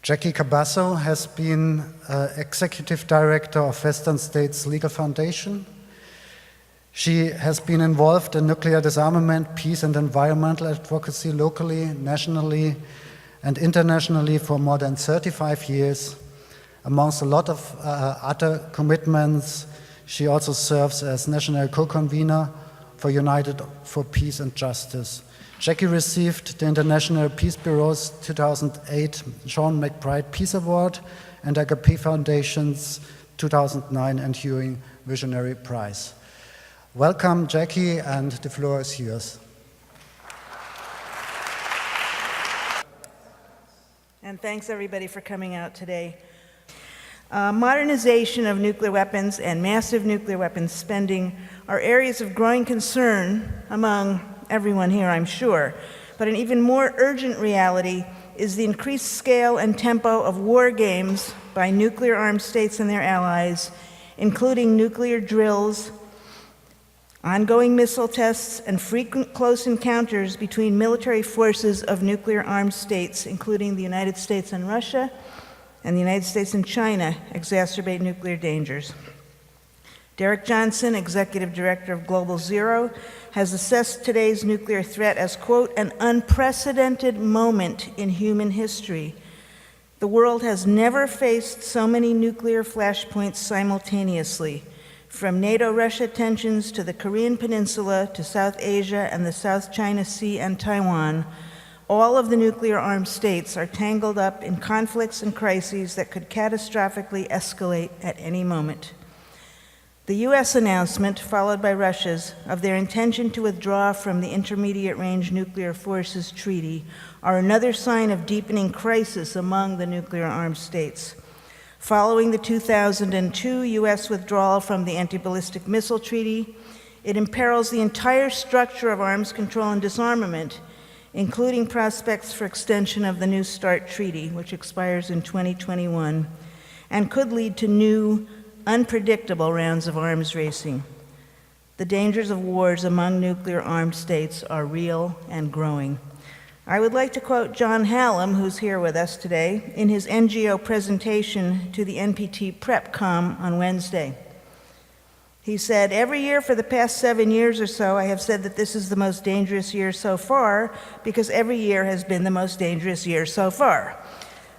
Jackie Cabasso has been Executive Director of Western States Legal Foundation. She has been involved in nuclear disarmament, peace and environmental advocacy locally, nationally, and internationally for more than 35 years. Amongst a lot of other commitments, she also serves as National Co-Convener for United for Peace and Justice. Jackie received the International Peace Bureau's 2008 Sean McBride Peace Award and Agape Foundation's 2009 Enduring Visionary Prize. Welcome, Jackie, and the floor is yours. And thanks, everybody, for coming out today. Modernization of nuclear weapons and massive nuclear weapons spending are areas of growing concern among everyone here, I'm sure. But an even more urgent reality is the increased scale and tempo of war games by nuclear-armed states and their allies, including nuclear drills, ongoing missile tests, and frequent close encounters between military forces of nuclear-armed states, including the United States and Russia, and the United States and China, exacerbate nuclear dangers. Derek Johnson, Executive Director of Global Zero, has assessed today's nuclear threat as, quote, an unprecedented moment in human history. The world has never faced so many nuclear flashpoints simultaneously, from NATO-Russia tensions to the Korean Peninsula to South Asia and the South China Sea and Taiwan. All of the nuclear-armed states are tangled up in conflicts and crises that could catastrophically escalate at any moment. The US announcement, followed by Russia's, of their intention to withdraw from the Intermediate-Range Nuclear Forces Treaty are another sign of deepening crisis among the nuclear-armed states. Following the 2002 US withdrawal from the Anti-Ballistic Missile Treaty, it imperils the entire structure of arms control and disarmament, including prospects for extension of the New START Treaty, which expires in 2021, and could lead to new, unpredictable rounds of arms racing. The dangers of wars among nuclear-armed states are real and growing. I would like to quote John Hallam, who's here with us today, in his NGO presentation to the NPT PrepCom on Wednesday. He said, every year for the past 7 years or so, I have said that this is the most dangerous year so far, because every year has been the most dangerous year so far.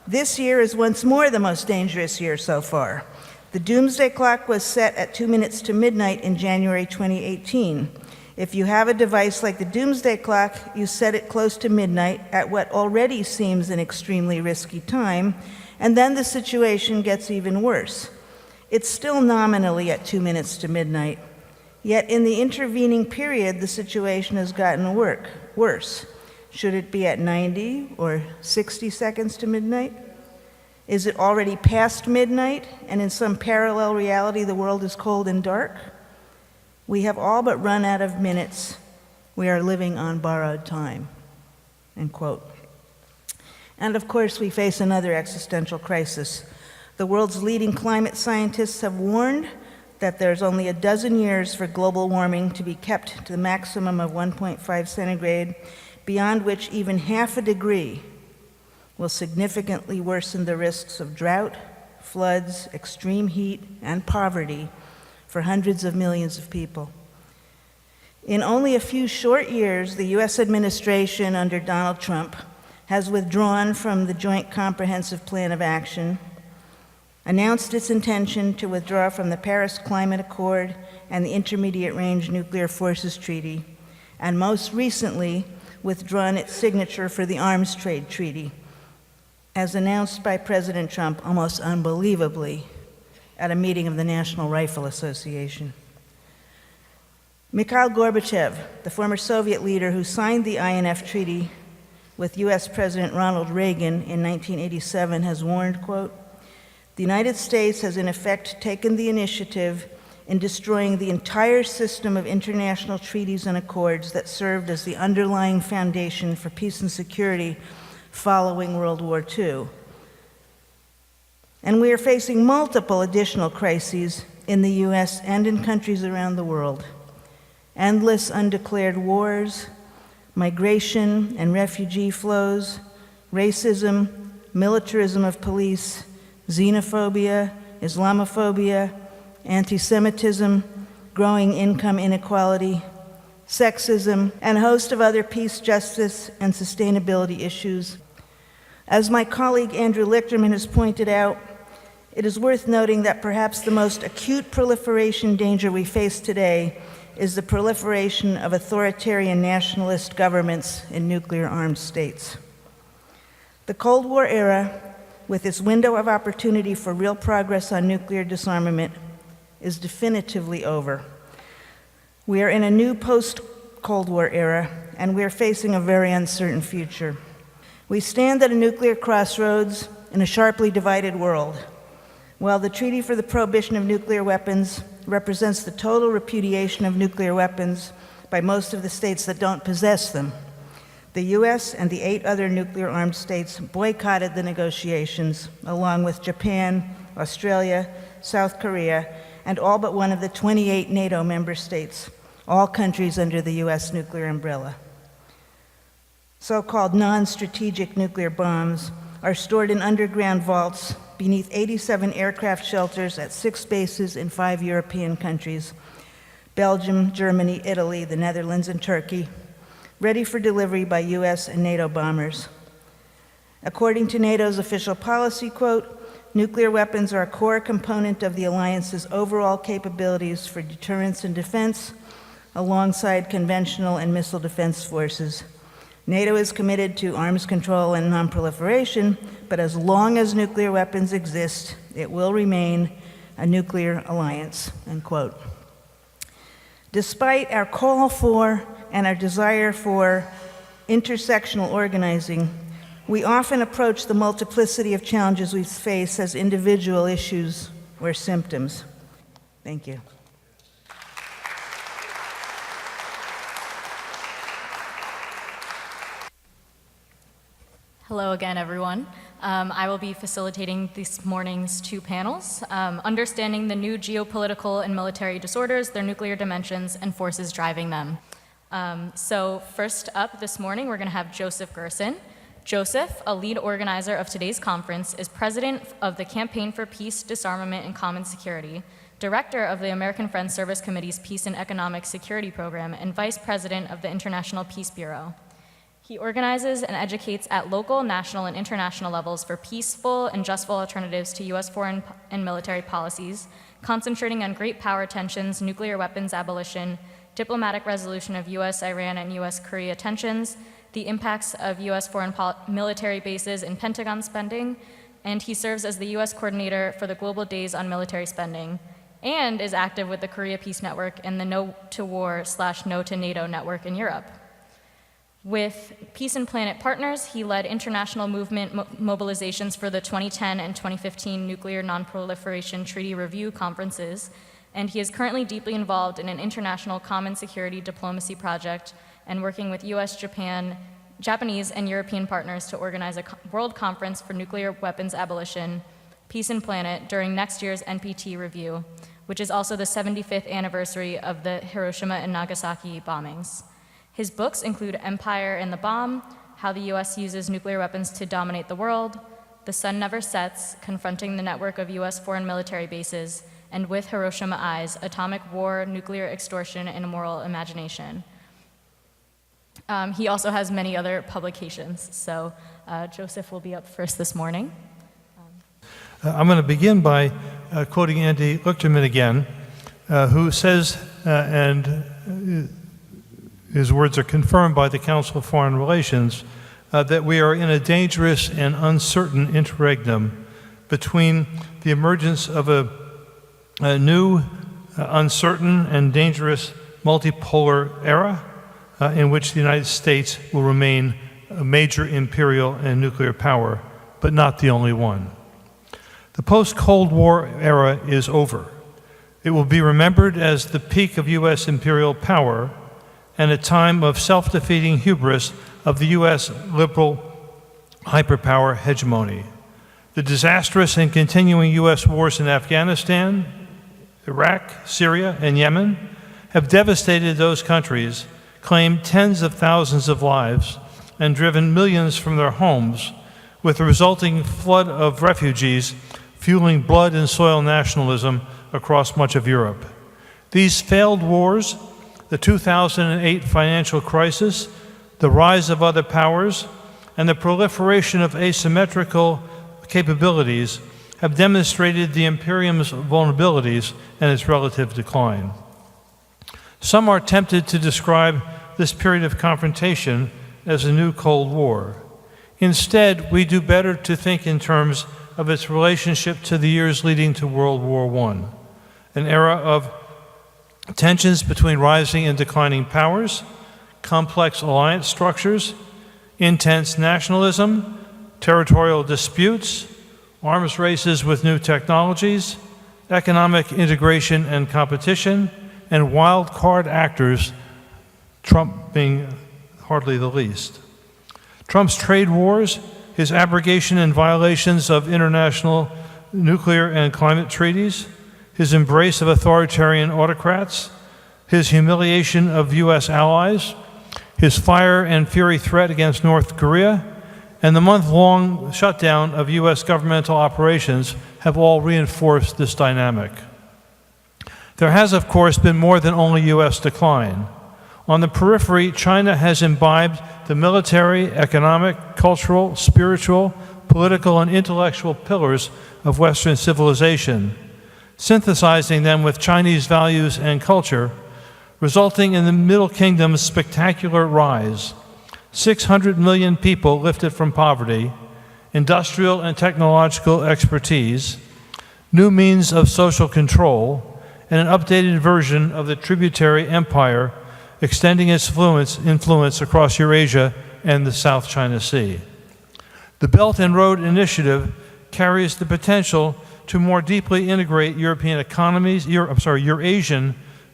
This year is once more the most dangerous year so far. The doomsday clock was set at 2 minutes to midnight in January 2018. If you have a device like the doomsday clock, you set it close to midnight at what already seems an extremely risky time, and then the situation gets even worse. It's still nominally at 2 minutes to midnight, yet in the intervening period, the situation has gotten worse. Should it be at 90 or 60 seconds to midnight? Is it already past midnight, and in some parallel reality, the world is cold and dark? We have all but run out of minutes. We are living on borrowed time, end quote. And of course, we face another existential crisis. The world's leading climate scientists have warned that there's only a dozen years for global warming to be kept to the maximum of 1.5 centigrade, beyond which even half a degree will significantly worsen the risks of drought, floods, extreme heat, and poverty for hundreds of millions of people. In only a few short years, the US administration under Donald Trump has withdrawn from the Joint Comprehensive Plan of Action, announced its intention to withdraw from the Paris Climate Accord and the Intermediate-Range Nuclear Forces Treaty, and most recently withdrawn its signature for the Arms Trade Treaty, as announced by President Trump almost unbelievably at a meeting of the National Rifle Association. Mikhail Gorbachev, the former Soviet leader who signed the INF Treaty with US President Ronald Reagan in 1987, has warned, quote, the United States has in effect taken the initiative in destroying the entire system of international treaties and accords that served as the underlying foundation for peace and security following World War II. And we are facing multiple additional crises in the US and in countries around the world. Endless undeclared wars, migration and refugee flows, racism, militarism of police, xenophobia, Islamophobia, anti-Semitism, growing income inequality, sexism, and a host of other peace, justice, and sustainability issues. As my colleague Andrew Lichterman has pointed out, it is worth noting that perhaps the most acute proliferation danger we face today is the proliferation of authoritarian nationalist governments in nuclear-armed states. The Cold War era, with its window of opportunity for real progress on nuclear disarmament, is definitively over. We are in a new post-Cold War era, and we are facing a very uncertain future. We stand at a nuclear crossroads in a sharply divided world. While the Treaty for the Prohibition of Nuclear Weapons represents the total repudiation of nuclear weapons by most of the states that don't possess them, the US and the 8 other nuclear-armed states boycotted the negotiations, along with Japan, Australia, South Korea, and all but one of the 28 NATO member states, all countries under the US nuclear umbrella. So-called non-strategic nuclear bombs are stored in underground vaults beneath 87 aircraft shelters at 6 bases in 5 European countries, Belgium, Germany, Italy, the Netherlands, and Turkey, ready for delivery by US and NATO bombers. According to NATO's official policy, quote, nuclear weapons are a core component of the alliance's overall capabilities for deterrence and defense, alongside conventional and missile defense forces. NATO is committed to arms control and nonproliferation, but as long as nuclear weapons exist, it will remain a nuclear alliance, end quote. Despite our call for and our desire for intersectional organizing, we often approach the multiplicity of challenges we face as individual issues or symptoms. Thank you. Hello again, everyone. I will be facilitating this morning's 2 panels, Understanding the New Geopolitical and Military Disorders, Their Nuclear Dimensions, and Forces Driving Them. So first up this morning, we're going to have Joseph Gerson. Joseph, a lead organizer of today's conference, is president of the Campaign for Peace, Disarmament, and Common Security, director of the American Friends Service Committee's Peace and Economic Security Program, and vice president of the International Peace Bureau. He organizes and educates at local, national, and international levels for peaceful and justful alternatives to U.S. foreign and military policies, concentrating on great power tensions, nuclear weapons abolition, diplomatic resolution of U.S.-Iran and U.S.-Korea tensions, the impacts of U.S. foreign military bases and Pentagon spending, and he serves as the U.S. coordinator for the Global Days on Military Spending, and is active with the Korea Peace Network and the No to War/No to NATO network in Europe. With Peace and Planet Partners, he led international movement mobilizations for the 2010 and 2015 Nuclear Non-Proliferation Treaty Review conferences, and he is currently deeply involved in an international common security diplomacy project and working with US, Japanese, and European partners to organize a world conference for nuclear weapons abolition, Peace and Planet, during next year's NPT review, which is also the 75th anniversary of the Hiroshima and Nagasaki bombings. His books include Empire and the Bomb, How the U.S. Uses Nuclear Weapons to Dominate the World, The Sun Never Sets, Confronting the Network of U.S. Foreign Military Bases, and With Hiroshima Eyes, Atomic War, Nuclear Extortion, and Moral Imagination. He also has many other publications, so Joseph will be up first this morning. I'm going to begin by quoting Andy Lichterman again, who says, and his words are confirmed by the Council of Foreign Relations, that we are in a dangerous and uncertain interregnum between the emergence of a new, uncertain, and dangerous multipolar era in which the United States will remain a major imperial and nuclear power, but not the only one. The post-Cold War era is over. It will be remembered as the peak of U.S. imperial power and a time of self-defeating hubris of the U.S. liberal hyperpower hegemony. The disastrous and continuing U.S. wars in Afghanistan, Iraq, Syria, and Yemen have devastated those countries, claimed tens of thousands of lives, and driven millions from their homes, with the resulting flood of refugees fueling blood and soil nationalism across much of Europe. These failed wars, the 2008 financial crisis, the rise of other powers, and the proliferation of asymmetrical capabilities have demonstrated the imperium's vulnerabilities and its relative decline. Some are tempted to describe this period of confrontation as a new Cold War. Instead, we do better to think in terms of its relationship to the years leading to World War I, an era of tensions between rising and declining powers, complex alliance structures, intense nationalism, territorial disputes, arms races with new technologies, economic integration and competition, and wild card actors, Trump being hardly the least. Trump's trade wars, his abrogation and violations of international nuclear and climate treaties, his embrace of authoritarian autocrats, his humiliation of U.S. allies, his fire and fury threat against North Korea, and the month-long shutdown of U.S. governmental operations have all reinforced this dynamic. There has, of course, been more than only U.S. decline. On the periphery, China has imbibed the military, economic, cultural, spiritual, political, and intellectual pillars of Western civilization, synthesizing them with Chinese values and culture, resulting in the Middle Kingdom's spectacular rise. 600 million people lifted from poverty, industrial and technological expertise, new means of social control, and an updated version of the tributary empire extending its influence across Eurasia and the South China Sea. The Belt and Road Initiative carries the potential to more deeply integrate Eurasian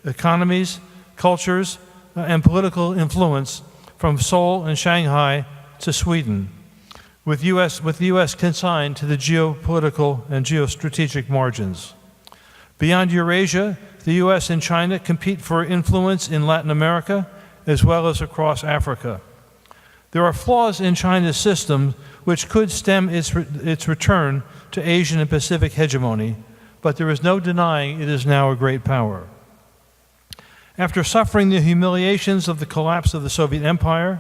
economies, cultures, and political influence from Seoul and Shanghai to Sweden, with the U.S. consigned to the geopolitical and geostrategic margins. Beyond Eurasia, the U.S. and China compete for influence in Latin America as well as across Africa. There are flaws in China's system which could stem its return to Asian and Pacific hegemony, but there is no denying it is now a great power. After suffering the humiliations of the collapse of the Soviet Empire,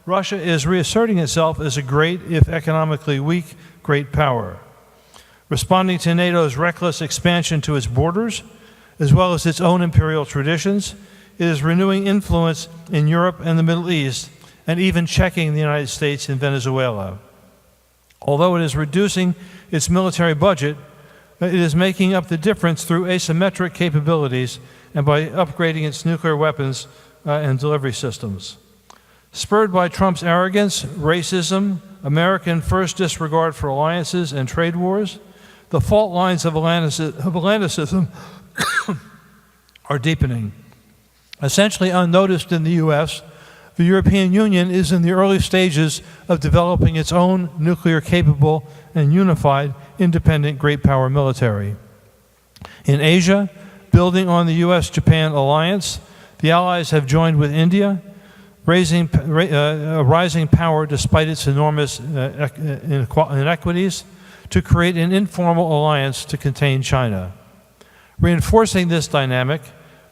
Russia is reasserting itself as a great, if economically weak, great power. Responding to NATO's reckless expansion to its borders, as well as its own imperial traditions, it is renewing influence in Europe and the Middle East, and even checking the United States and Venezuela. Although it is reducing its military budget, it is making up the difference through asymmetric capabilities and by upgrading its nuclear weapons and delivery systems. Spurred by Trump's arrogance, racism, American first disregard for alliances and trade wars, the fault lines of Atlanticism are deepening. Essentially unnoticed in the U.S., the European Union is in the early stages of developing its own nuclear-capable and unified, independent great power military. In Asia, building on the U.S.-Japan alliance, the Allies have joined with India, rising power despite its enormous inequities, to create an informal alliance to contain China. Reinforcing this dynamic,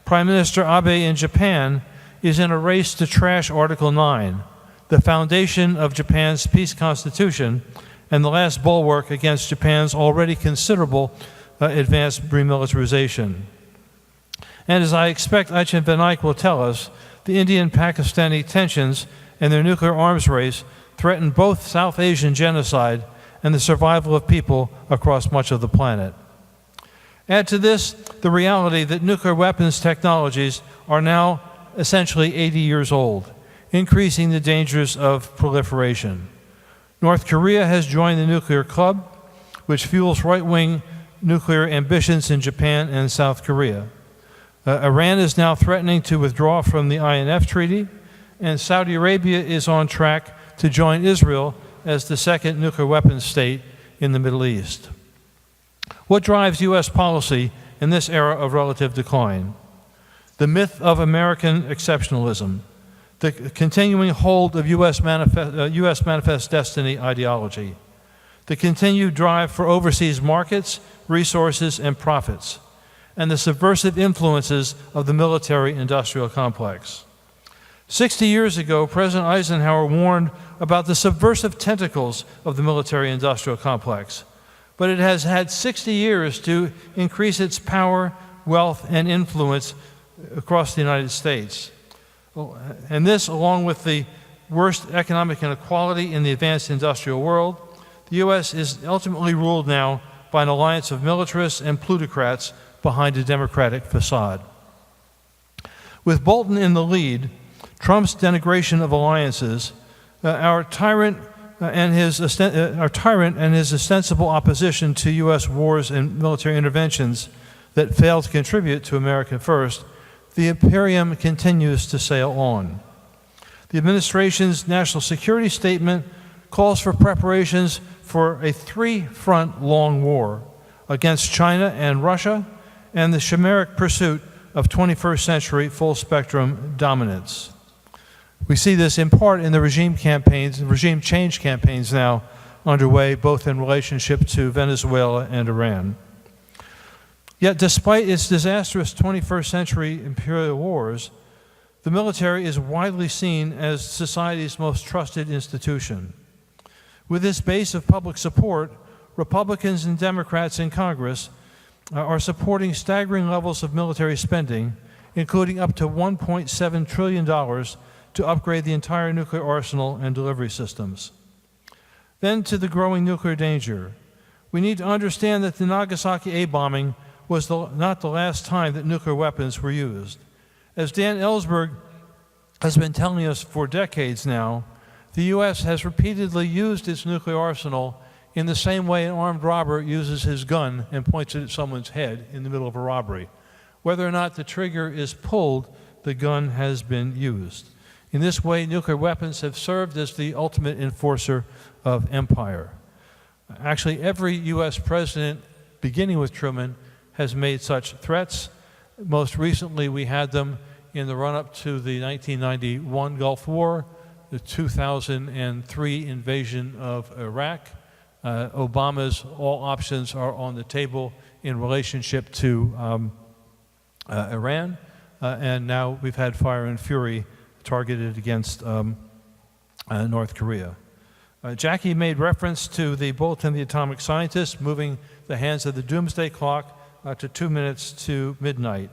Prime Minister Abe in Japan is in a race to trash Article 9, the foundation of Japan's peace constitution and the last bulwark against Japan's already considerable advanced remilitarization. And as I expect Ajahn Vinayak will tell us, the Indian-Pakistani tensions and their nuclear arms race threaten both South Asian genocide and the survival of people across much of the planet. Add to this the reality that nuclear weapons technologies are now essentially 80 years old, increasing the dangers of proliferation. North Korea has joined the nuclear club, which fuels right-wing nuclear ambitions in Japan and South Korea. Iran is now threatening to withdraw from the INF Treaty, and Saudi Arabia is on track to join Israel as the second nuclear weapons state in the Middle East. What drives U.S. policy in this era of relative decline? The myth of American exceptionalism, the continuing hold of U.S. manifest destiny ideology, the continued drive for overseas markets, resources, and profits, and the subversive influences of the military-industrial complex. 60 years ago, President Eisenhower warned about the subversive tentacles of the military-industrial complex, but it has had 60 years to increase its power, wealth, and influence across the United States. And this, along with the worst economic inequality in the advanced industrial world, the U.S. is ultimately ruled now by an alliance of militarists and plutocrats behind a democratic facade. With Bolton in the lead, Trump's denigration of alliances, our tyrant and his ostensible opposition to U.S. wars and military interventions that failed to contribute to America First, the imperium continues to sail on. The administration's national security statement calls for preparations for a three-front long war against China and Russia and the chimeric pursuit of 21st century full-spectrum dominance. We see this in part in the regime change campaigns now underway, both in relationship to Venezuela and Iran. Yet despite its disastrous 21st century imperial wars, the military is widely seen as society's most trusted institution. With this base of public support, Republicans and Democrats in Congress are supporting staggering levels of military spending, including up to $1.7 trillion to upgrade the entire nuclear arsenal and delivery systems. Then to the growing nuclear danger. We need to understand that the Nagasaki A-bombing was not the last time that nuclear weapons were used. As Dan Ellsberg has been telling us for decades now, the U.S. has repeatedly used its nuclear arsenal in the same way an armed robber uses his gun and points it at someone's head in the middle of a robbery. Whether or not the trigger is pulled, the gun has been used. In this way, nuclear weapons have served as the ultimate enforcer of empire. Actually, every U.S. president, beginning with Truman, has made such threats. Most recently, we had them in the run-up to the 1991 Gulf War, the 2003 invasion of Iraq. Obama's all options are on the table in relationship to Iran, and now we've had fire and fury targeted against North Korea. Jackie made reference to the Bulletin of the Atomic Scientist moving the hands of the doomsday clock to 2 minutes to midnight.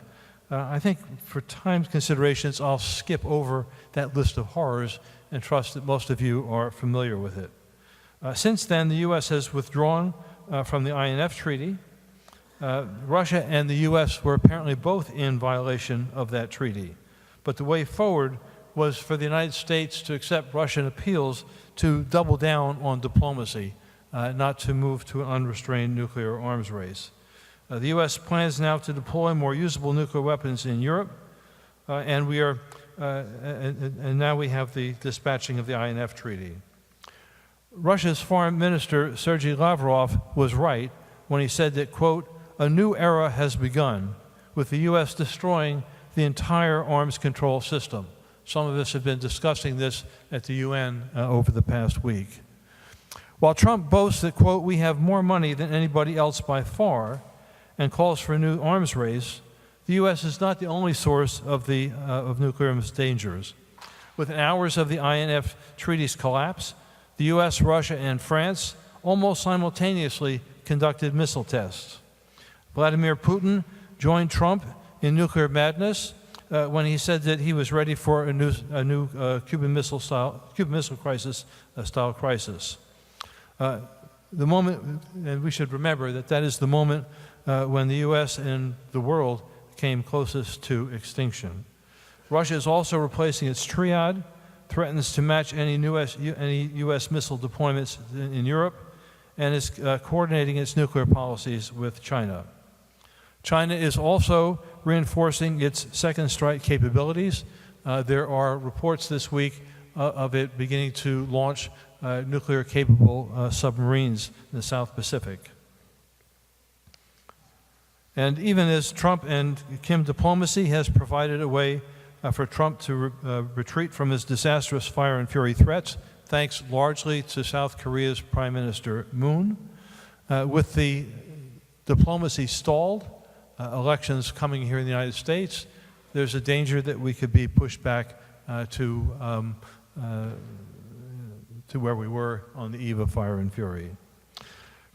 I think for time considerations, I'll skip over that list of horrors and trust that most of you are familiar with it. Since then, the U.S. has withdrawn from the INF Treaty. Russia and the U.S. were apparently both in violation of that treaty. But the way forward was for the United States to accept Russian appeals to double down on diplomacy, not to move to an unrestrained nuclear arms race. The U.S. plans now to deploy more usable nuclear weapons in Europe, and now we have the dispatching of the INF Treaty. Russia's Foreign Minister, Sergei Lavrov, was right when he said that, quote, a new era has begun, with the U.S. destroying the entire arms control system. Some of us have been discussing this at the UN over the past week. While Trump boasts that, quote, we have more money than anybody else by far, and calls for a new arms race, the U.S. is not the only source of nuclear dangers. Within hours of the INF Treaty's collapse, the U.S., Russia, and France almost simultaneously conducted missile tests. Vladimir Putin joined Trump in nuclear madness when he said that he was ready for a new Cuban Missile Crisis style crisis. The moment, and we should remember that is the moment when the U.S. and the world came closest to extinction. Russia is also replacing its triad, threatens to match any U.S. missile deployments in Europe, and is coordinating its nuclear policies with China. China is also reinforcing its second strike capabilities. There are reports this week of it beginning to launch nuclear-capable submarines in the South Pacific. And even as Trump and Kim diplomacy has provided a way for Trump to retreat from his disastrous fire and fury threats, thanks largely to South Korea's Prime Minister Moon. With the diplomacy stalled, elections coming here in the United States, there's a danger that we could be pushed back to where we were on the eve of Fire and Fury.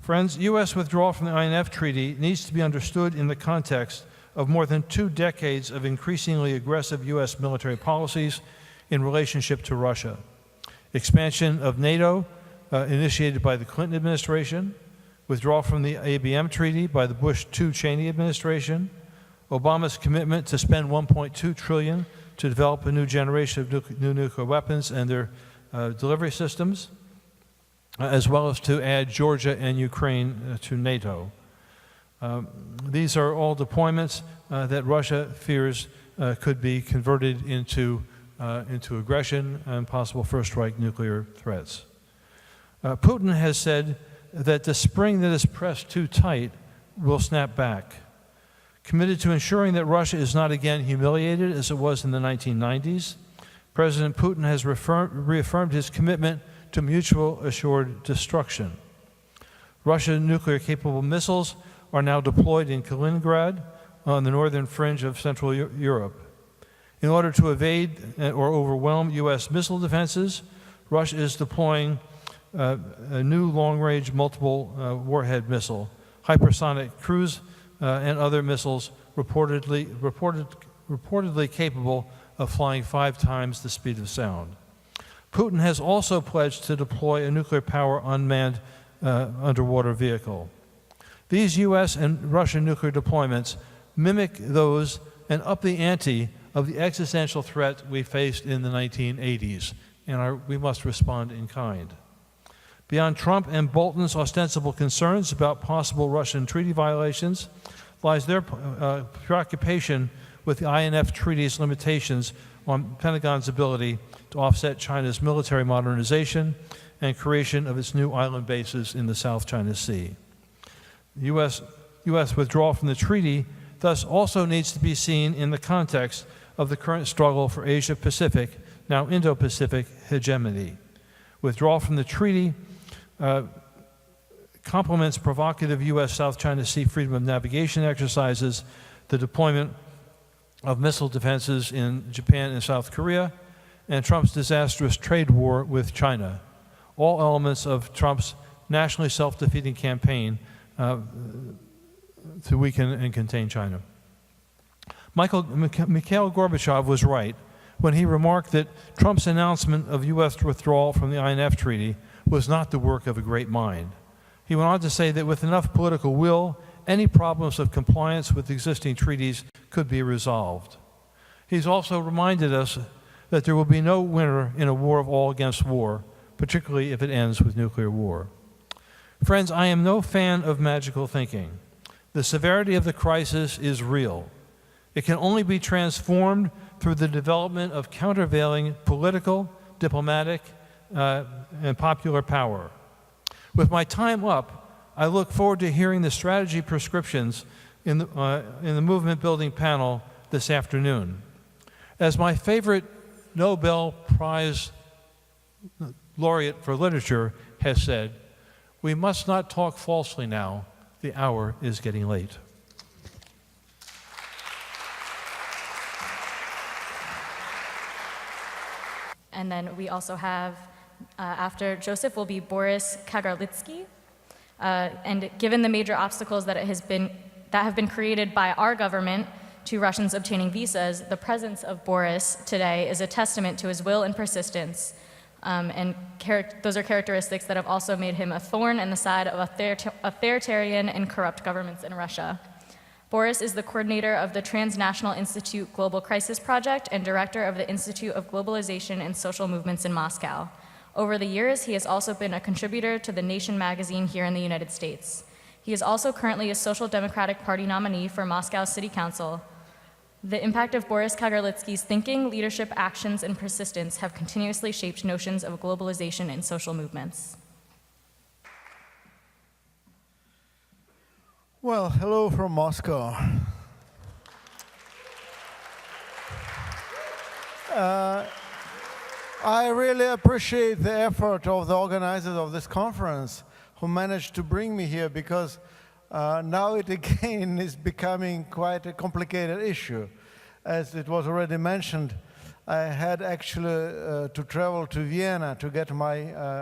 Friends, U.S. withdrawal from the INF Treaty needs to be understood in the context of more than 2 decades of increasingly aggressive U.S. military policies in relationship to Russia. Expansion of NATO, initiated by the Clinton administration, withdrawal from the ABM Treaty by the Bush II Cheney administration, Obama's commitment to spend $1.2 trillion to develop a new generation of new nuclear weapons and their delivery systems, as well as to add Georgia and Ukraine to NATO. These are all deployments that Russia fears could be converted into aggression and possible first-strike nuclear threats. Putin has said that the spring that is pressed too tight will snap back. Committed to ensuring that Russia is not again humiliated as it was in the 1990s, President Putin has reaffirmed his commitment to mutual assured destruction. Russian nuclear-capable missiles are now deployed in Kaliningrad on the northern fringe of Central Europe. In order to evade or overwhelm U.S. missile defenses, Russia is deploying a new long-range multiple warhead missile, hypersonic cruise and other missiles reportedly capable of flying 5 times the speed of sound. Putin has also pledged to deploy a nuclear-powered unmanned underwater vehicle. These U.S. and Russian nuclear deployments mimic those and up the ante of the existential threat we faced in the 1980s, and we must respond in kind. Beyond Trump and Bolton's ostensible concerns about possible Russian treaty violations lies their preoccupation with the INF Treaty's limitations on Pentagon's ability to offset China's military modernization and creation of its new island bases in the South China Sea. The U.S. withdrawal from the treaty thus also needs to be seen in the context of the current struggle for Asia-Pacific, now Indo-Pacific hegemony. Withdrawal from the treaty complements provocative U.S. South China Sea freedom of navigation exercises, the deployment of missile defenses in Japan and South Korea, and Trump's disastrous trade war with China, all elements of Trump's nationally self-defeating campaign to weaken and contain China. Mikhail Gorbachev was right when he remarked that Trump's announcement of U.S. withdrawal from the INF Treaty was not the work of a great mind. He went on to say that with enough political will, any problems of compliance with existing treaties could be resolved. He's also reminded us that there will be no winner in a war of all against war, particularly if it ends with nuclear war. Friends, I am no fan of magical thinking. The severity of the crisis is real. It can only be transformed through the development of countervailing political, diplomatic, and popular power. With my time up, I look forward to hearing the strategy prescriptions in the movement building panel this afternoon. As my favorite Nobel Prize laureate for literature has said, we must not talk falsely now. The hour is getting late. And then we also have, after Joseph, will be Boris Kagarlitsky. And given the major obstacles that have been created by our government to Russians obtaining visas, the presence of Boris today is a testament to his will and persistence. And those are characteristics that have also made him a thorn in the side of authoritarian and corrupt governments in Russia. Boris is the coordinator of the Transnational Institute Global Crisis Project and director of the Institute of Globalization and Social Movements in Moscow. Over the years, he has also been a contributor to The Nation magazine here in the United States. He is also currently a Social Democratic Party nominee for Moscow City Council. The impact of Boris Kagarlitsky's thinking, leadership, actions, and persistence have continuously shaped notions of globalization and social movements. Well, hello from Moscow. I really appreciate the effort of the organizers of this conference who managed to bring me here, because now it again is becoming quite a complicated issue. As it was already mentioned, I had actually to travel to Vienna to get my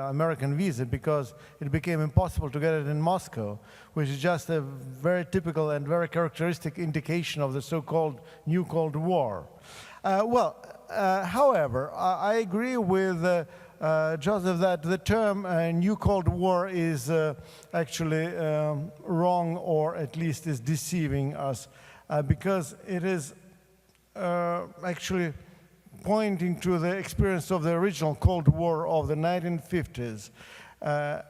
American visa, because it became impossible to get it in Moscow, which is just a very typical and very characteristic indication of the so-called New Cold War. However, I agree with Joseph that the term New Cold War is actually wrong, or at least is deceiving us, because it is actually pointing to the experience of the original Cold War of the 1950s,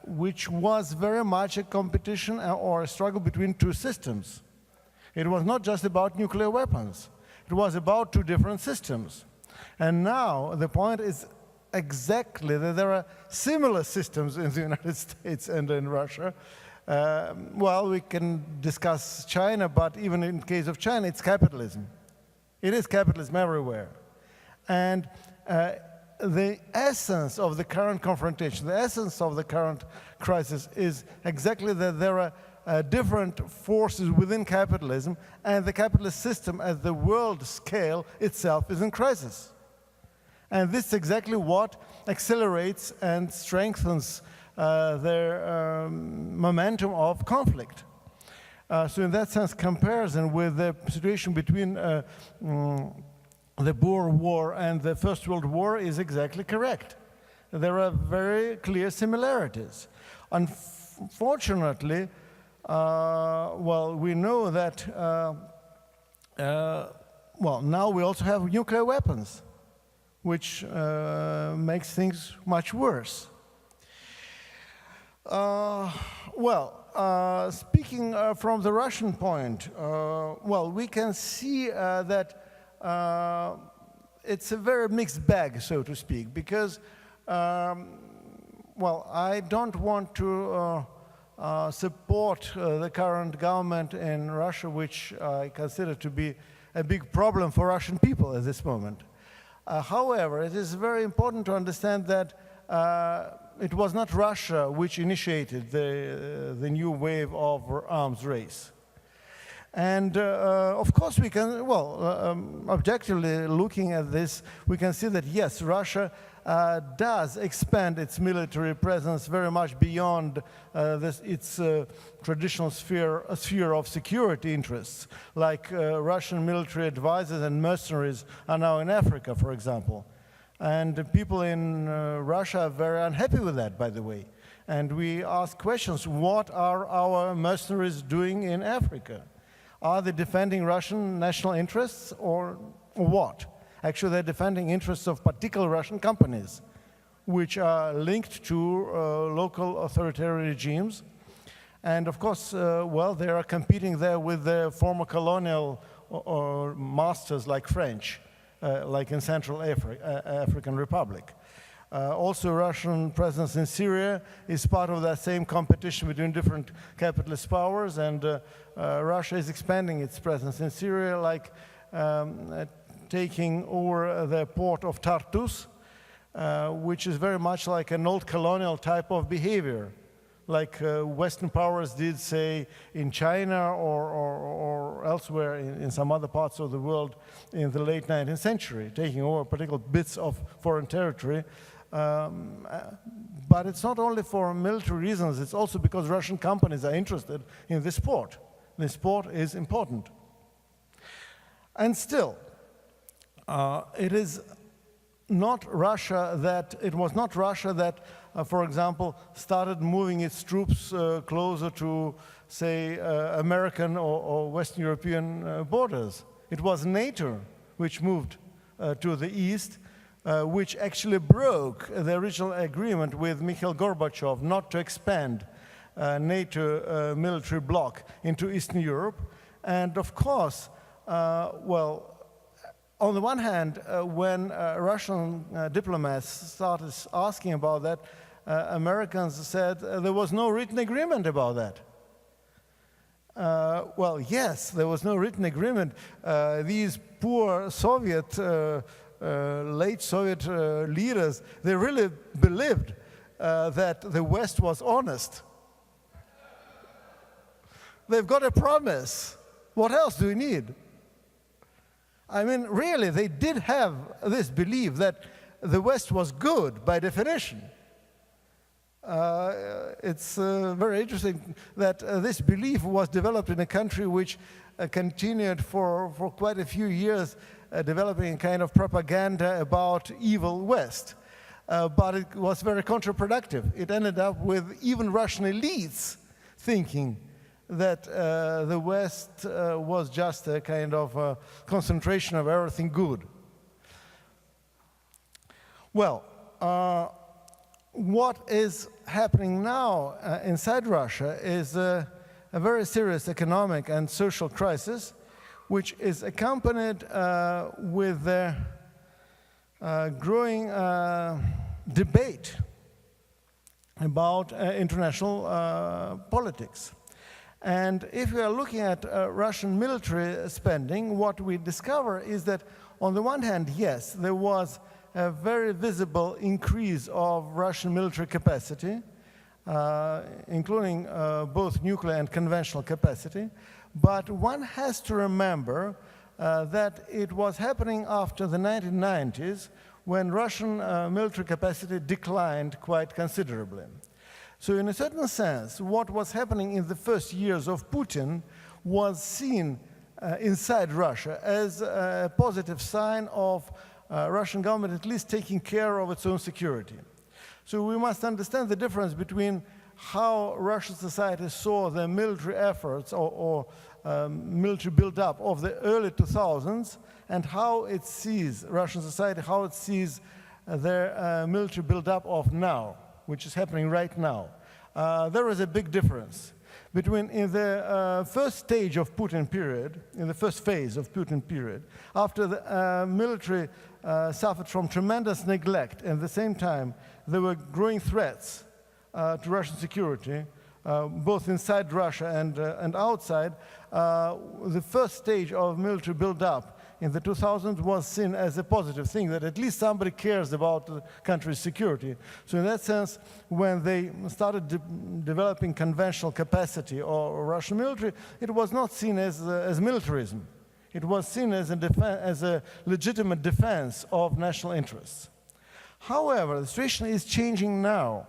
which was very much a competition or a struggle between two systems. It was not just about nuclear weapons. It was about two different systems. And now the point is exactly that there are similar systems in the United States and in Russia. Well, we can discuss China, but even in the case of China, it's capitalism. It is capitalism everywhere. And the essence of the current confrontation, the essence of the current crisis is exactly that there are different forces within capitalism, and the capitalist system at the world scale itself is in crisis. And this is exactly what accelerates and strengthens their momentum of conflict. So in that sense, comparison with the situation between the Boer War and the First World War is exactly correct. There are very clear similarities. Unfortunately, well, we know that, well, now we also have nuclear weapons, which makes things much worse. Speaking from the Russian point, well, we can see that it's a very mixed bag, so to speak, because, well, I don't want to support the current government in Russia, which I consider to be a big problem for Russian people at this moment. However, it is very important to understand that it was not Russia which initiated the new wave of arms race. And of course we can, well, objectively looking at this, we can see that yes, Russia does expand its military presence very much beyond its traditional sphere of security interests, like Russian military advisors and mercenaries are now in Africa, for example. And people in Russia are very unhappy with that, by the way. And we ask questions, what are our mercenaries doing in Africa? Are they defending Russian national interests or what? Actually, they're defending interests of particular Russian companies, which are linked to local authoritarian regimes. And of course, well, they are competing there with the former colonial or masters like French, like in Central African Republic. Also, Russian presence in Syria is part of that same competition between different capitalist powers, and Russia is expanding its presence in Syria, like taking over the port of Tartus, which is very much like an old colonial type of behavior, like Western powers did, say, in China or elsewhere in some other parts of the world in the late 19th century, taking over particular bits of foreign territory. But it's not only for military reasons, it's also because Russian companies are interested in this port. This port is important. And still, it was not Russia that, for example, started moving its troops closer to, say, American or Western European borders. It was NATO which moved to the east, which actually broke the original agreement with Mikhail Gorbachev not to expand NATO military bloc into Eastern Europe. And of course, well, on the one hand, when Russian diplomats started asking about that, Americans said there was no written agreement about that. Well, yes, there was no written agreement. These poor Soviet late Soviet leaders, they really believed that the West was honest. They've got a promise. What else do we need? I mean, really, they did have this belief that the West was good by definition. It's very interesting that this belief was developed in a country which continued for quite a few years developing a kind of propaganda about evil West. But it was very counterproductive. It ended up with even Russian elites thinking that the West was just a kind of concentration of everything good. Well, what is happening now inside Russia is a very serious economic and social crisis, which is accompanied with a growing debate about international politics. And if we are looking at Russian military spending, what we discover is that on the one hand, yes, there was a very visible increase of Russian military capacity, including both nuclear and conventional capacity. But one has to remember that it was happening after the 1990s when Russian military capacity declined quite considerably. So in a certain sense, what was happening in the first years of Putin was seen inside Russia as a positive sign of Russian government at least taking care of its own security. So we must understand the difference between how Russian society saw the military efforts or military build-up of the early 2000s and how it sees, Russian society, how it sees their military build-up of now, which is happening right now. There is a big difference between in the first stage of Putin period, in the first phase of Putin period, after the military suffered from tremendous neglect, and at the same time there were growing threats to Russian security, both inside Russia and outside. The first stage of military build-up in the 2000s was seen as a positive thing, that at least somebody cares about the country's security. So in that sense, when they started developing conventional capacity or Russian military, it was not seen as militarism. It was seen as a legitimate defense of national interests. However, the situation is changing now.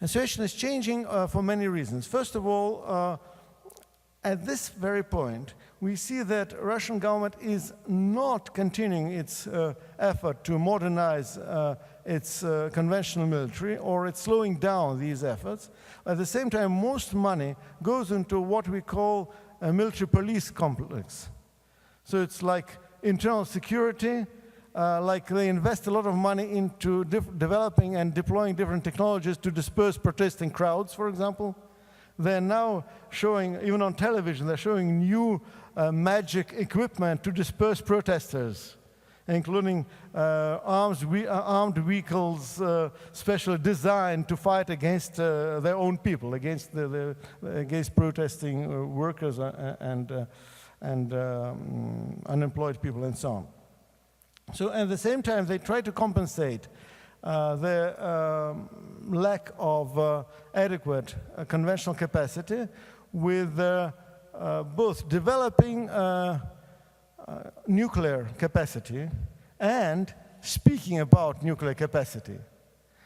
The situation is changing for many reasons. First of all, at this very point, we see that Russian government is not continuing its effort to modernize its conventional military, or it's slowing down these efforts. At the same time, most money goes into what we call a military police complex. So it's like internal security, like they invest a lot of money into developing and deploying different technologies to disperse protesting crowds, for example. They're now showing, even on television, they're showing new magic equipment to disperse protesters, including armed vehicles specially designed to fight against their own people, against protesting workers and unemployed people and so on. So at the same time, they try to compensate the lack of adequate conventional capacity with both developing nuclear capacity and speaking about nuclear capacity.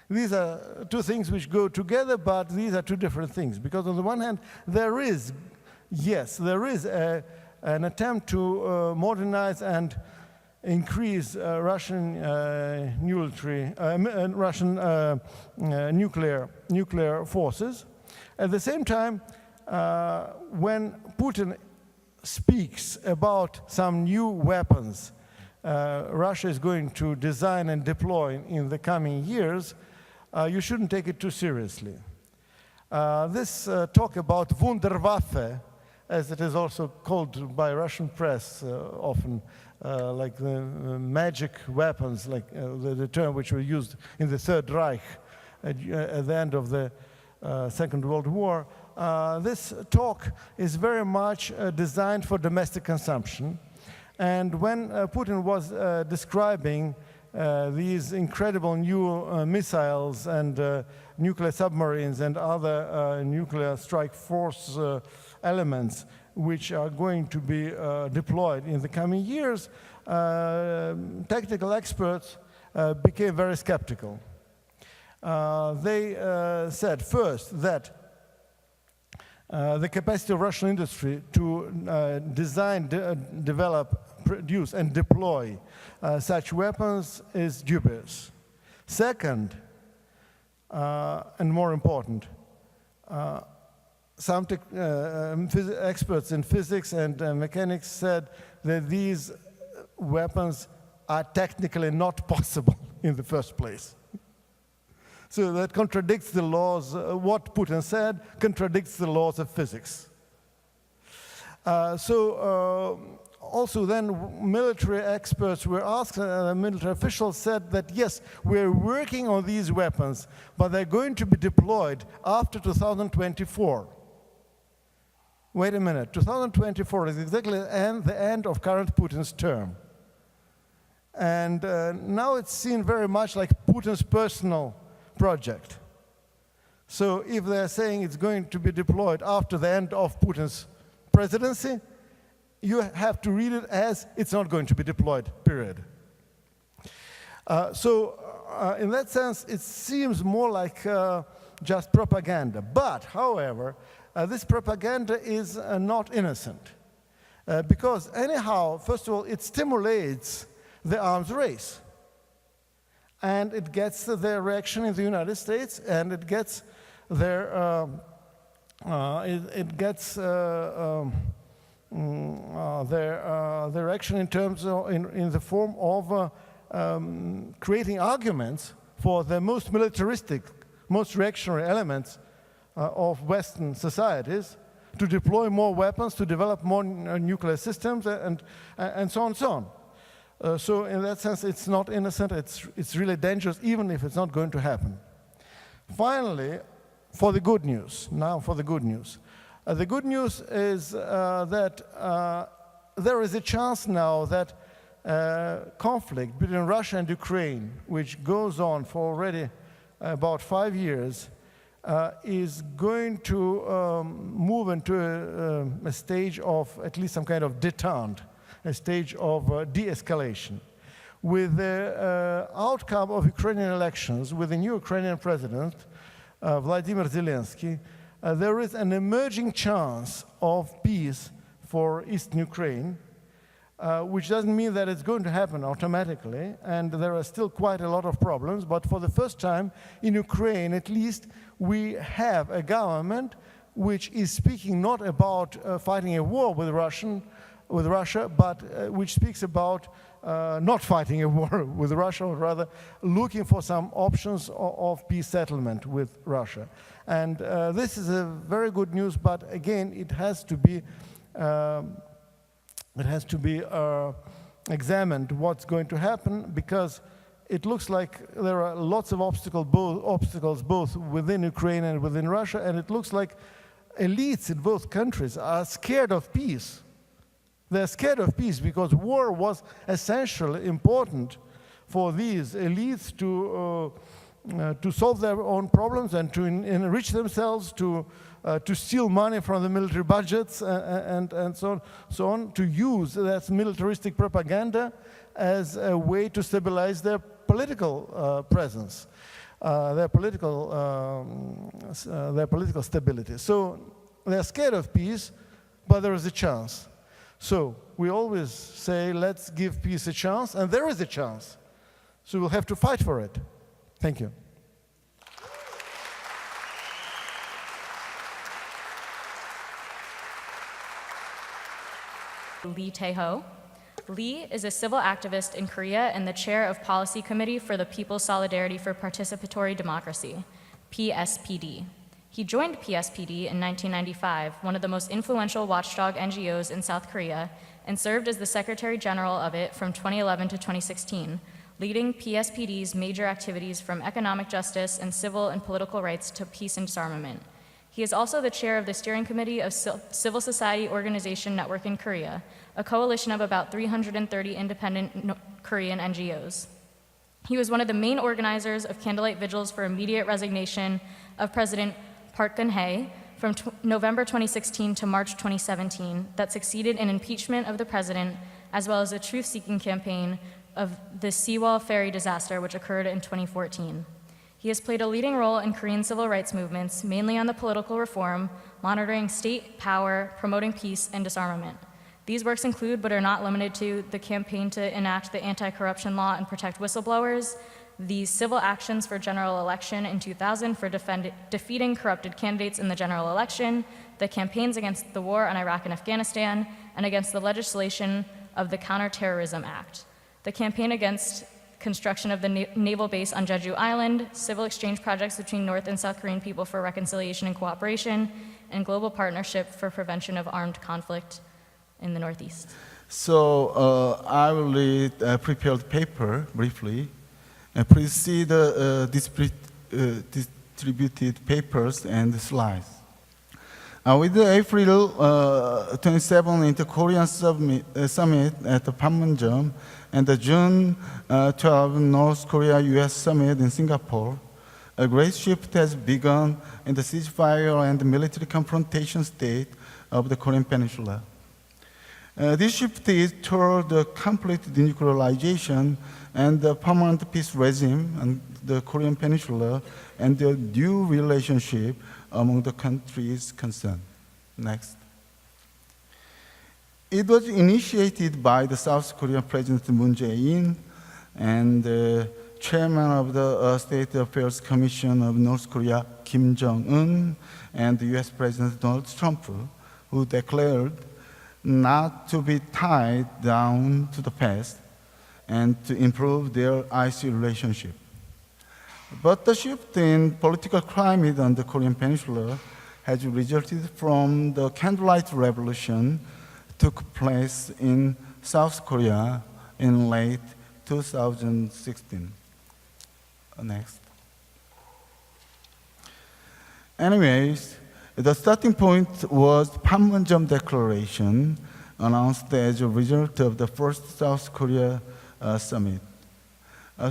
These are two things which go together, but these are two different things. Because on the one hand, there is an attempt to modernize and increase Russian nuclear forces. At the same time, when Putin speaks about some new weapons Russia is going to design and deploy in the coming years, you shouldn't take it too seriously. This talk about Wunderwaffe, as it is also called by Russian press often, like the magic weapons, like the term which were used in the Third Reich at the end of the Second World War. This talk is very much designed for domestic consumption, And when Putin was describing these incredible new missiles and nuclear submarines and other nuclear strike force elements which are going to be deployed in the coming years, technical experts became very skeptical. They said first that the capacity of Russian industry to design, develop, produce and deploy such weapons is dubious. Second, and more important, some experts in physics and mechanics said that these weapons are technically not possible in the first place. So that contradicts the laws, what Putin said contradicts the laws of physics. Also then military experts were asked, military officials said that yes, we're working on these weapons, but they're going to be deployed after 2024. Wait a minute, 2024 is exactly the end of current Putin's term. And now it's seen very much like Putin's personal project. So if they're saying it's going to be deployed after the end of Putin's presidency, you have to read it as it's not going to be deployed, period. In that sense, it seems more like just propaganda. But, however, this propaganda is not innocent. Because anyhow, first of all, it stimulates the arms race. And it gets their reaction in the United States, and it gets their their action in terms of in the form of creating arguments for the most militaristic, most reactionary elements of Western societies to deploy more weapons, to develop more nuclear systems, and so on and so on. So in that sense, it's not innocent, it's really dangerous, even if it's not going to happen. Finally, for the good news, now for the good news. The good news is that there is a chance now that conflict between Russia and Ukraine, which goes on for already about 5 years, is going to move into a stage of at least some kind of detente, a stage of de-escalation. With the outcome of Ukrainian elections, with the new Ukrainian president, Vladimir Zelensky, there is an emerging chance of peace for Eastern Ukraine, which doesn't mean that it's going to happen automatically, and there are still quite a lot of problems, but for the first time in Ukraine, at least, we have a government which is speaking not about fighting a war with Russia, but which speaks about not fighting a war with Russia, or rather looking for some options of peace settlement with Russia. And this is a very good news, but again, it has to be examined what's going to happen, because it looks like there are lots of obstacles both within Ukraine and within Russia, and it looks like elites in both countries are scared of peace. They're scared of peace because war was essentially important for these elites to solve their own problems and to enrich themselves, to steal money from the military budgets and so on, to use that militaristic propaganda as a way to stabilize their political presence, their political stability. So they're scared of peace, but there is a chance. So we always say, let's give peace a chance, and there is a chance. So we'll have to fight for it. Thank you. Lee TAE-ho. Lee is a civil activist in Korea and the chair of Policy Committee for the People's Solidarity for Participatory Democracy, PSPD. He joined PSPD in 1995, one of the most influential watchdog NGOs in South Korea, and served as the Secretary General of it from 2011 to 2016, leading PSPD's major activities from economic justice and civil and political rights to peace and disarmament. He is also the chair of the steering committee of Civil Society Organization Network in Korea, a coalition of about 330 independent Korean NGOs. He was one of the main organizers of candlelight vigils for immediate resignation of President Park Geun-hye from November 2016 to March 2017 that succeeded in impeachment of the president, as well as a truth-seeking campaign of the Seawall ferry disaster, which occurred in 2014. He has played a leading role in Korean civil rights movements, mainly on the political reform, monitoring state power, promoting peace, and disarmament. These works include, but are not limited to, the campaign to enact the anti-corruption law and protect whistleblowers, the civil actions for general election in 2000 for defeating corrupted candidates in the general election, the campaigns against the war on Iraq and Afghanistan, and against the legislation of the Counterterrorism Act, the campaign against construction of the naval base on Jeju Island, civil exchange projects between North and South Korean people for reconciliation and cooperation, and global partnership for prevention of armed conflict in the Northeast. So I will read a prepared paper briefly. Please see the distributed papers and slides. With the April 27 Inter-Korean Summit at the Panmunjom and the June 12 North Korea-US Summit in Singapore, a great shift has begun in the ceasefire and military confrontation state of the Korean Peninsula. This shift is toward the complete denuclearization and the permanent peace regime on the Korean Peninsula and the new relationship among the countries concerned. Next. It was initiated by the South Korean President Moon Jae-in and the chairman of the State Affairs Commission of North Korea, Kim Jong-un, and the US President Donald Trump, who declared not to be tied down to the past and to improve their IC relationship. But the shift in political climate on the Korean Peninsula has resulted from the candlelight revolution took place in South Korea in late 2016. Next. Anyways, the starting point was Panmunjom Declaration announced as a result of the first South Korea summit.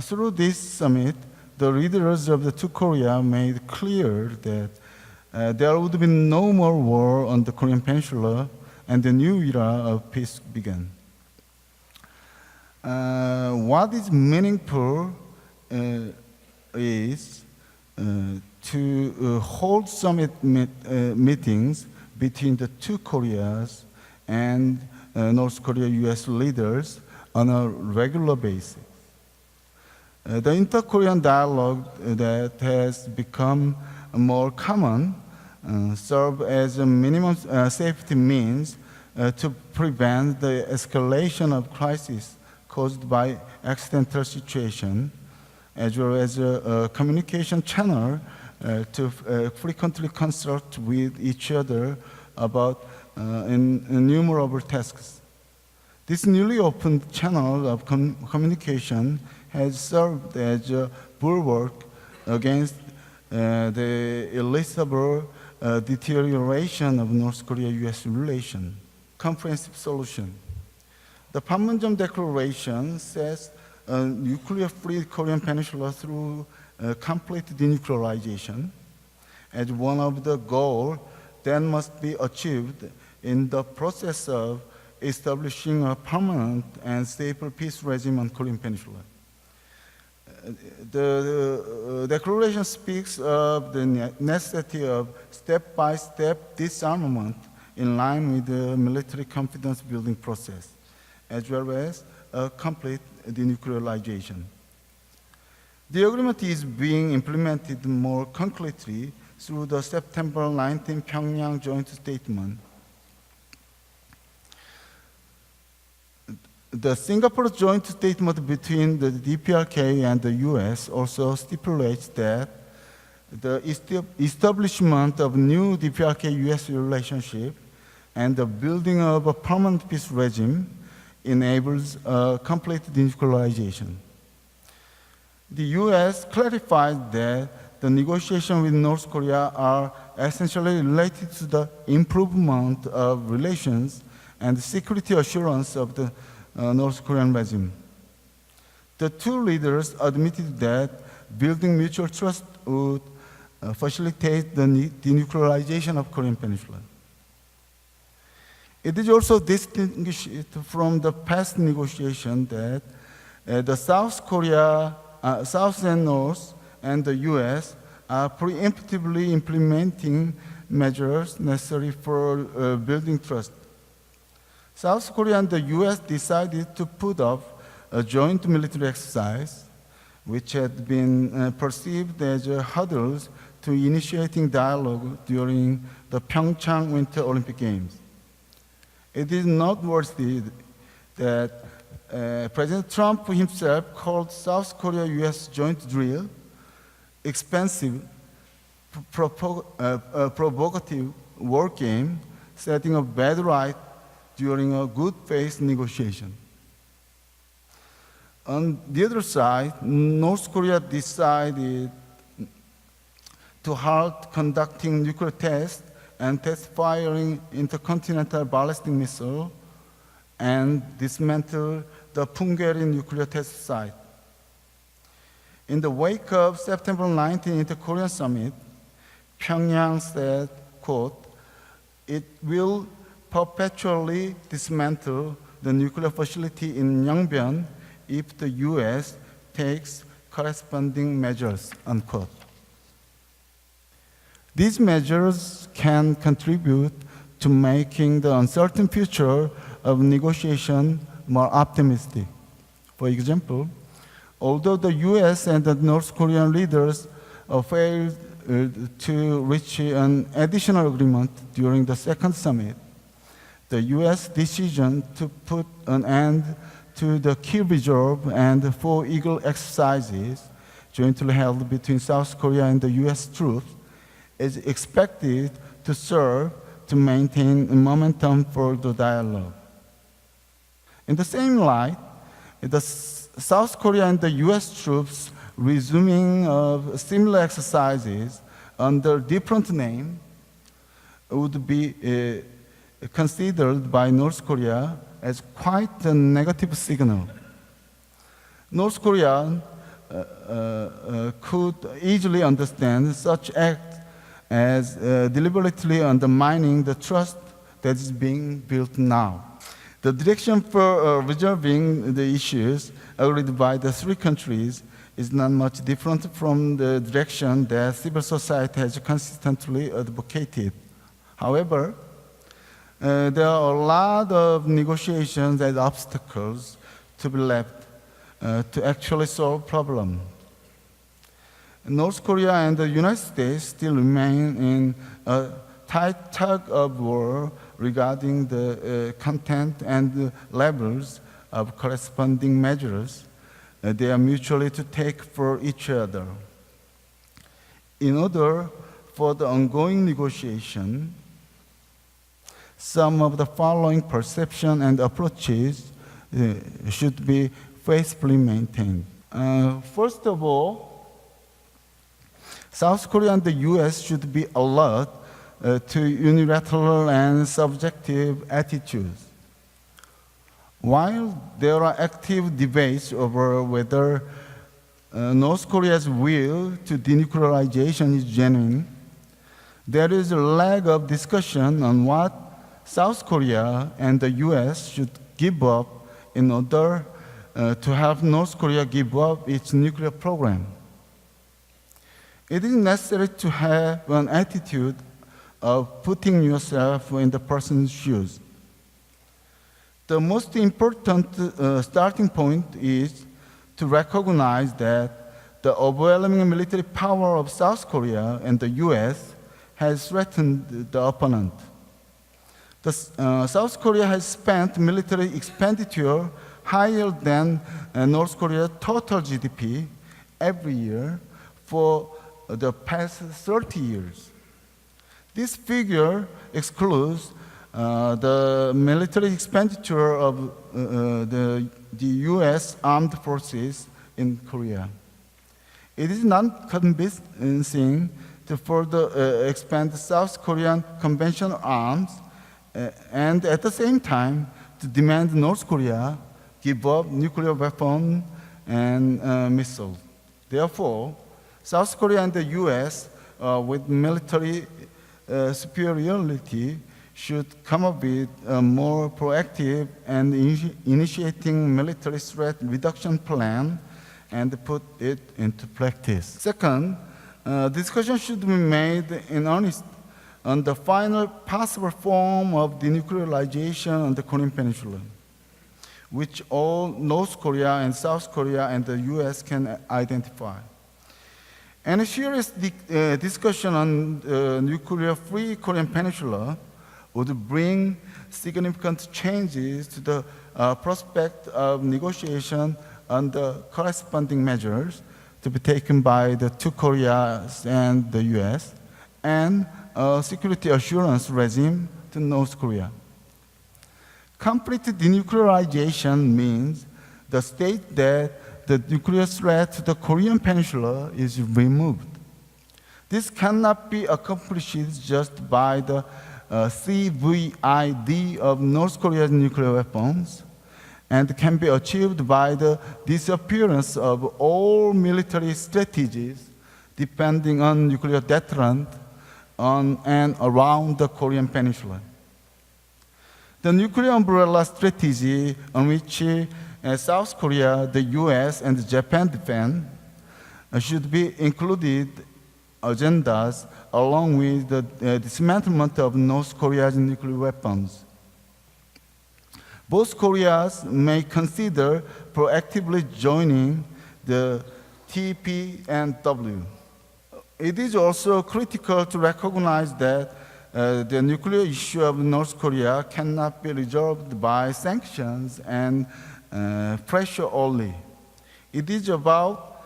Through this summit, the leaders of the two Korea made clear that there would be no more war on the Korean Peninsula and the new era of peace began. What is meaningful is to hold summit meetings between the two Koreas and North Korea US leaders on a regular basis. The inter-Korean dialogue that has become more common serve as a minimum safety means to prevent the escalation of crisis caused by accidental situation, as well as a communication channel to frequently consult with each other about innumerable tasks. This newly opened channel of communication has served as a bulwark against the irreversible deterioration of North Korea-US relations. Comprehensive solution. The Panmunjom Declaration says a nuclear-free Korean Peninsula through complete denuclearization as one of the goals that must be achieved in the process of establishing a permanent and stable peace regime on Korean Peninsula. The declaration speaks of the necessity of step-by-step disarmament in line with the military confidence building process, as well as a complete denuclearization. The agreement is being implemented more concretely through the September 19 Pyongyang joint statement. The Singapore joint statement between the DPRK and the US also stipulates that the establishment of new DPRK-US relationship and the building of a permanent peace regime enables a complete denuclearization. The US clarified that the negotiations with North Korea are essentially related to the improvement of relations and security assurance of the North Korean regime. The two leaders admitted that building mutual trust would facilitate the denuclearization of Korean Peninsula. It is also distinguished from the past negotiation that the South and North, and the US are preemptively implementing measures necessary for building trust. South Korea and the US decided to put up a joint military exercise, which had been perceived as hurdles to initiating dialogue during the Pyeongchang Winter Olympic Games. It is noteworthy that President Trump himself called South Korea-US joint drill expensive, provocative war game, setting a bad right during a good faith negotiation. On the other side, North Korea decided to halt conducting nuclear tests and test firing intercontinental ballistic missile and dismantle the Punggye-ri nuclear test site. In the wake of September 19 Inter-Korean Summit, Pyongyang said, quote, "It will perpetually dismantle the nuclear facility in Yongbyon if the US takes corresponding measures," unquote. These measures can contribute to making the uncertain future of negotiation more optimistic. For example, although the US and the North Korean leaders failed to reach an additional agreement during the second summit, the US decision to put an end to the Key Reserve and 4 Eagle exercises jointly held between South Korea and the US troops is expected to serve to maintain momentum for the dialogue. In the same light, the South Korea and the US troops resuming of similar exercises under different name would be considered by North Korea as quite a negative signal. North Korea could easily understand such act as deliberately undermining the trust that is being built now. The direction for resolving the issues agreed by the 3 countries is not much different from the direction that civil society has consistently advocated. However, there are a lot of negotiations and obstacles to be left to actually solve problems. North Korea and the United States still remain in a tight tug of war regarding the content and levels of corresponding measures they are mutually to take for each other. In order for the ongoing negotiation, some of the following perceptions and approaches should be faithfully maintained. First of all, South Korea and the US should be alert to unilateral and subjective attitudes. While there are active debates over whether North Korea's will to denuclearization is genuine, there is a lack of discussion on what South Korea and the US should give up in order to help North Korea give up its nuclear program. It is necessary to have an attitude of putting yourself in the person's shoes. The most important starting point is to recognize that the overwhelming military power of South Korea and the US has threatened the opponent. South Korea has spent military expenditure higher than North Korea's total GDP every year for the past 30 years. This figure excludes the military expenditure of the US armed forces in Korea. It is not convincing to further expand South Korean conventional arms and at the same time to demand North Korea give up nuclear weapons and missiles. Therefore, South Korea and the US, with military superiority, should come up with a more proactive and initiating military threat reduction plan and put it into practice. Second, discussion should be made in earnest on the final possible form of denuclearization on the Korean Peninsula, which all North Korea and South Korea and the US can identify. And a serious discussion on the nuclear-free Korean Peninsula would bring significant changes to the prospect of negotiation on the corresponding measures to be taken by the two Koreas and the US, and a security assurance regime to North Korea. Complete denuclearization means the state that the nuclear threat to the Korean Peninsula is removed. This cannot be accomplished just by the CVID of North Korea's nuclear weapons, and can be achieved by the disappearance of all military strategies depending on nuclear deterrent on and around the Korean Peninsula. The nuclear umbrella strategy on which South Korea, the US, and Japan depend should be included agendas along with the dismantlement of North Korea's nuclear weapons. Both Koreas may consider proactively joining the TPNW. It is also critical to recognize that the nuclear issue of North Korea cannot be resolved by sanctions and pressure only. It is about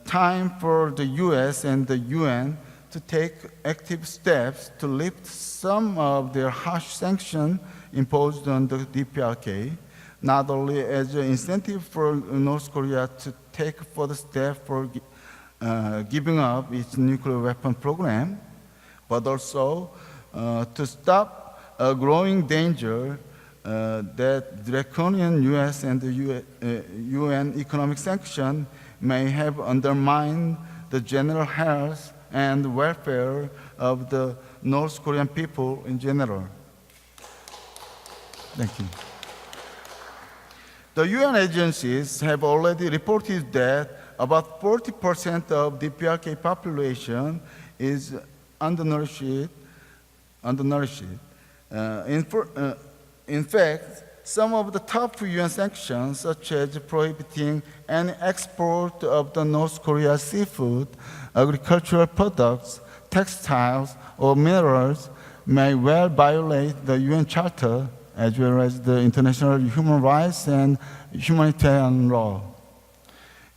time for the US and the UN to take active steps to lift some of their harsh sanctions imposed on the DPRK, not only as an incentive for North Korea to take further steps for giving up its nuclear weapon program, but also to stop a growing danger that draconian US and the UN economic sanction may have undermined the general health and welfare of the North Korean people in general. Thank you. The UN agencies have already reported that about 40% of the DPRK population is undernourished. In fact, some of the top UN sanctions, such as prohibiting any export of the North Korea seafood, agricultural products, textiles, or minerals, may well violate the UN Charter as well as the international human rights and humanitarian law.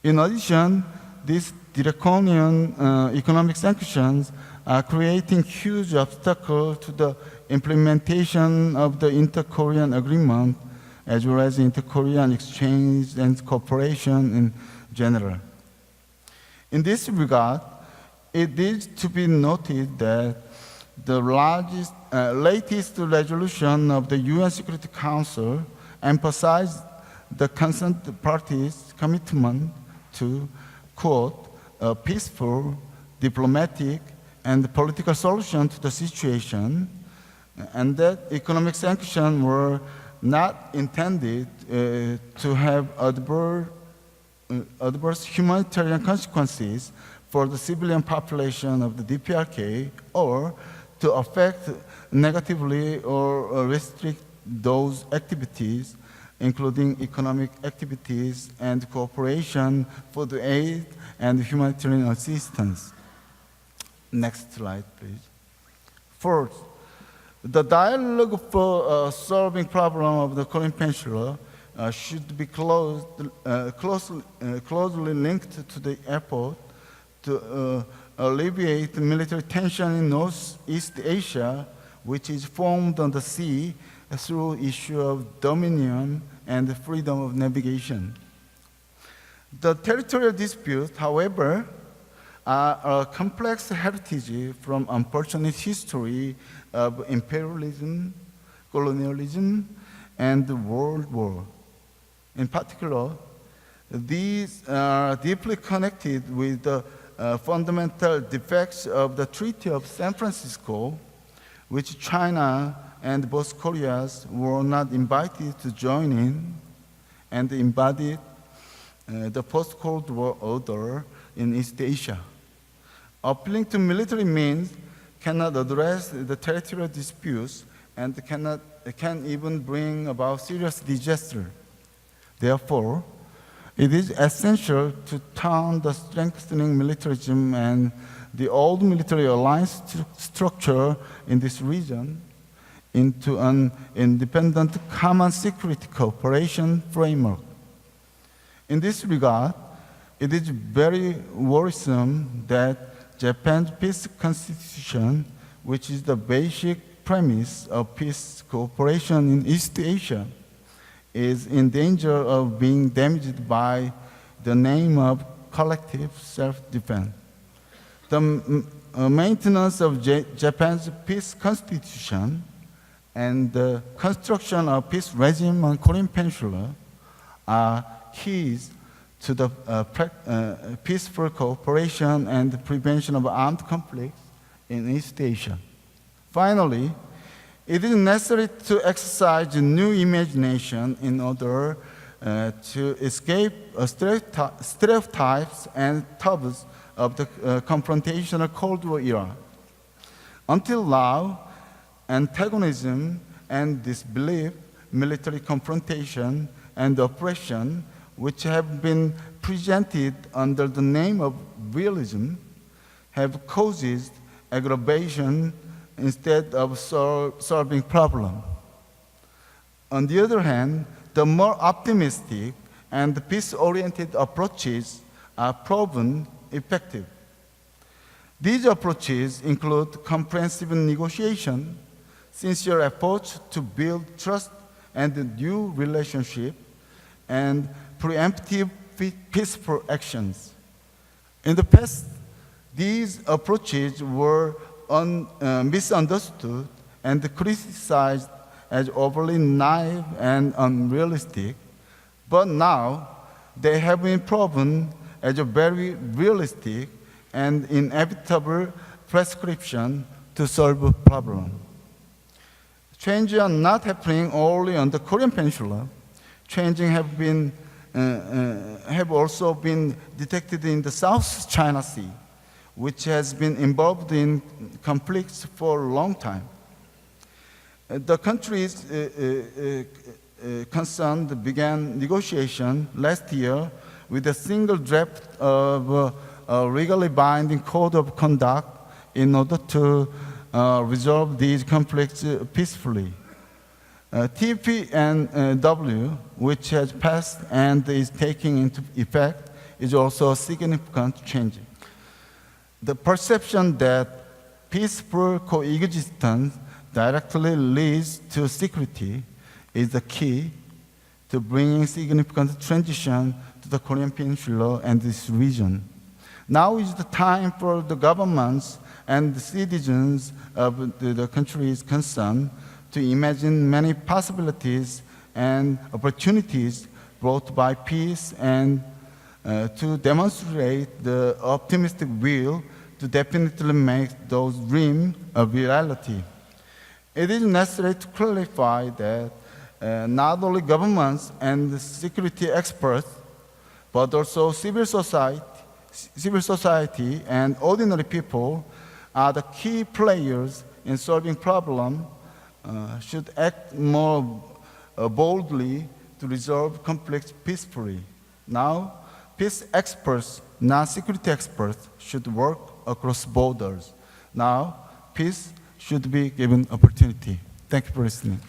In addition, these draconian economic sanctions are creating huge obstacles to the implementation of the Inter-Korean Agreement, as well as inter-Korean exchange and cooperation in general. In this regard, it is to be noted that the latest resolution of the UN Security Council emphasized the concerned parties' commitment to, quote, a peaceful, diplomatic, and political solution to the situation, and that economic sanctions were not intended to have adverse humanitarian consequences for the civilian population of the DPRK or to affect negatively or restrict those activities, including economic activities and cooperation for the aid and humanitarian assistance. Next slide, please. Fourth, the dialogue for solving problem of the Korean Peninsula should be closely linked to the effort to alleviate military tension in Northeast Asia, which is formed on the sea through issue of dominion and freedom of navigation. The territorial disputes, however, are a complex heritage from unfortunate history of imperialism, colonialism, and the World War. In particular, these are deeply connected with the fundamental defects of the Treaty of San Francisco, which China and both Koreas were not invited to join in, and embodied the post-Cold War order in East Asia. Appealing to military means cannot address the territorial disputes and can even bring about serious disaster. Therefore, it is essential to turn the strengthening militarism and the old military alliance structure in this region into an independent common security cooperation framework. In this regard, it is very worrisome that Japan's peace constitution, which is the basic premise of peace cooperation in East Asia, is in danger of being damaged by the name of collective self-defense. The maintenance of Japan's peace constitution and the construction of peace regime on Korean Peninsula are keys to the peaceful cooperation and the prevention of armed conflicts in East Asia. Finally, it is necessary to exercise new imagination in order to escape stereotypes and taboos of the confrontational Cold War era. Until now, antagonism and disbelief, military confrontation, and oppression, which have been presented under the name of realism, have caused aggravation instead of solving problems. On the other hand, the more optimistic and peace-oriented approaches are proven effective. These approaches include comprehensive negotiation, sincere efforts to build trust and new relationships, and preemptive peaceful actions. In the past, these approaches were misunderstood and criticized as overly naive and unrealistic, but now they have been proven as a very realistic and inevitable prescription to solve a problem. Changes are not happening only on the Korean Peninsula. Changes have also been detected in the South China Sea, which has been involved in conflicts for a long time. The countries concerned began negotiation last year with a single draft of a legally binding code of conduct in order to resolve these conflicts peacefully. TPNW, which has passed and is taking into effect, is also a significant change. The perception that peaceful coexistence directly leads to security is the key to bringing significant transition to the Korean Peninsula and this region. Now is the time for the governments and the citizens of the countries concerned to imagine many possibilities and opportunities brought by peace and to demonstrate the optimistic will to definitely make those dreams a reality. It is necessary to clarify that not only governments and security experts, but also civil society and ordinary people are the key players in solving problems, should act more boldly to resolve conflicts peacefully. Now, peace experts, not security experts, should work across borders. Now, peace should be given opportunity. Thank you for listening.